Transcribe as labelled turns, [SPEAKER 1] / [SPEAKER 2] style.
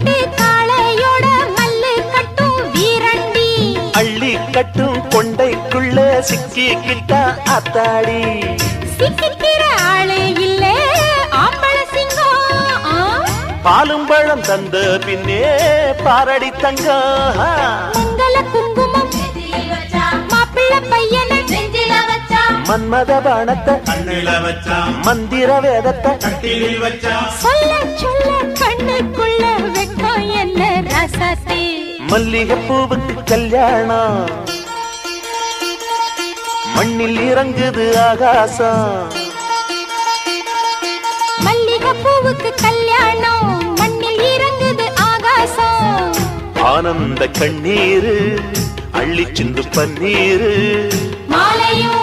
[SPEAKER 1] கட்டு காளையோட மல்லு கட்டும் வீரண்டி
[SPEAKER 2] அள்ளி கட்டும் கொண்டைக்குள்ள சிக்கிக்கிட்டா அத்தாடி
[SPEAKER 1] சிக்கிக்கிற ஆளே இல்ல ஆம்பள சிங்கம்
[SPEAKER 2] பாலும் பழம் தந்த பின்னே பாரடி தங்கம்
[SPEAKER 1] மங்கள குங்குமம் மாப்பிள்ள பையன நெஞ்சில வச்சா
[SPEAKER 2] மன்மத பாணத்தை
[SPEAKER 3] கண்ணில வச்சா
[SPEAKER 2] மந்திர வேதத்தை
[SPEAKER 3] கட்டிலில் வச்சா
[SPEAKER 1] சொல்ல சொல்ல கண்ணுக்குள்ள வெக்கம் என்ன ரசத்தே
[SPEAKER 2] மல்லிகை பூவுக்கு கல்யாணம் மண்ணில் இறங்குது ஆகாசம்
[SPEAKER 1] மல்லிகை பூவுக்கு கல்யாணம் மண்ணில் இறங்குது ஆகாசம்
[SPEAKER 2] ஆனந்த கண்ணீரு அள்ளி சிந்து பன்னீரு
[SPEAKER 1] மாலையும்